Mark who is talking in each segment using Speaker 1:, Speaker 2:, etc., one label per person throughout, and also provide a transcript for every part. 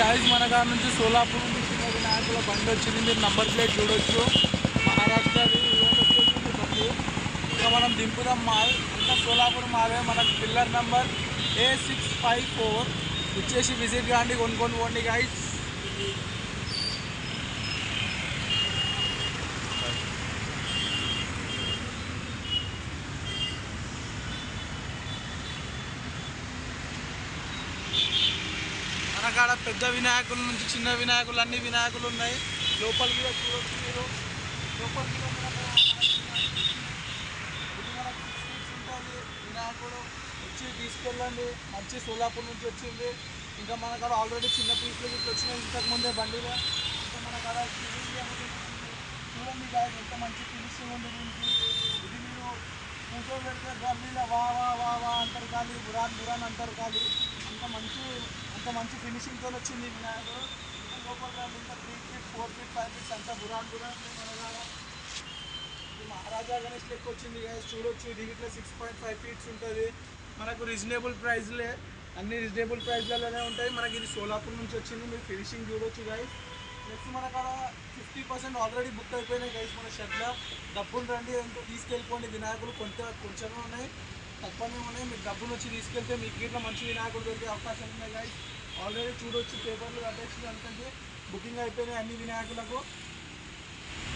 Speaker 1: Guys మన కాడ నుంచి సోలాపూర్ నుంచి చిన్న వినాయకుల బండి వచ్చింది. మీరు నంబర్ ప్లేట్ చూడొచ్చు. మహారాష్ట్రది ఈవెంట్ వచ్చేసింది బండి. ఇంకా మనం దింపుదాం మాల్ అంతా సోలాపూర్ మాలే. మనకు పిల్లర్ నెంబర్ A654 వచ్చేసి విజిట్ కాండి, కొనుక్కొని పోండి గాయస్. మనకాడ పెద్ద వినాయకుల నుంచి చిన్న వినాయకులు అన్ని వినాయకులు ఉన్నాయి. లోపలికి చూడొచ్చు మీరు. లోపలికి ఇది మనకు 6 feet ఉంటుంది వినాయకుడు. వచ్చి తీసుకెళ్ళండి. మంచి సోలాపూర్ నుంచి వచ్చింది. ఇంకా మన కాడ ఆల్రెడీ చిన్న పీసులు ఇట్లా వచ్చినాయి ఇంతకుముందే బండిలో. ఇంకా మన కాడ చూడండి గాయస్ ఎంత మంచి ఫినిషింగ్ ఉంది దీనికి. ఇది మీరు ఫోటో పెడితే గల్లీలో వా వా వా వా అంటారు, కానీ బురాన్ బురాన్ అంటారు. కానీ అంత మంచి ఫినిషింగ్తో వచ్చింది వినాయకుడు. ఇంకా లోపల ఇంకా 3 feet 4 feet 5 feet అంతా బురాన్ బురాన్ మన కాడ. ఇది మహారాజా గణేష్ లెక్క వచ్చింది గాయస్. చూడొచ్చు. దీంట్లో 6.5 feet ఉంటుంది. మనకు రీజనబుల్ ప్రైస్లే, అన్ని రీజనబుల్ ప్రైస్లలోనే ఉంటాయి. మనకి ఇది సోలాపూర్ నుంచి వచ్చింది. మీరు ఫినిషింగ్ చూడొచ్చు గైస్. నెక్స్ట్ మన కాడ 50% ఆల్రెడీ బుక్ అయిపోయినాయి గైస్. మన షెడ్లో డబ్బులు రండి, ఎంతో తీసుకెళ్ళిపోండి. వినాయకులు కొంచెమే ఉన్నాయి, తక్కువనే ఉన్నాయి. మీరు డబ్బులు వచ్చి తీసుకెళ్తే మీకు ఇట్లా మంచి వినాయకులు దొరికే అవకాశాలు ఉన్నాయి గైస్. ఆల్రెడీ చూడొచ్చు పేపర్లు కట్టేసి అనుకుంటే బుకింగ్ అయిపోయినాయి అన్ని వినాయకులకు.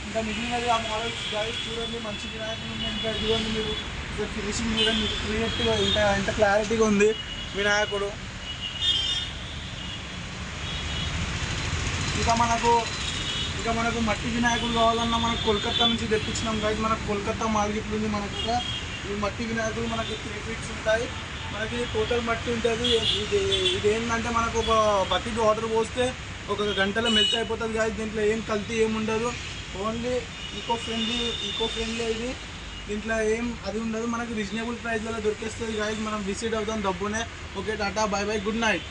Speaker 1: ఇంకా మిగిలినది ఆ మోడల్స్ గైస్. చూడండి మంచి వినాయకులు ఉన్నాయి. ఇంకా చూడండి మీరు ఫినిషింగ్ చూడండి, క్లియర్గా ఎంత క్లారిటీగా ఉంది వినాయకుడు. ఇంకా మనకు మట్టి వినాయకుడు కావాలన్నా మనకు కోల్కతా నుంచి తెప్పించినాం గైస్. మనకు కోల్కతా మార్కెట్ ఉంది. మనకు ఈ మట్టి వినాయకులు మనకి 3 feet ఉంటాయి. మనకి టోటల్ మట్టి ఉంటుంది. ఇది ఏంటంటే మనకు ఒక బకెట్ వాటర్ పోస్తే ఒక గంటలో మెల్ట్ అయిపోతుంది గాయస్. దీంట్లో ఏం కల్తీ ఏమి ఉండదు. ఓన్లీ ఈకో ఫ్రెండ్లీ ఇది. దీంట్లో ఏం అది ఉండదు. మనకి రీజనబుల్ ప్రైస్లలో దొరికేస్తుంది గాయస్. మనం విజిట్ అవుతాం డబ్బునే. Okay, tata, bye bye, good night.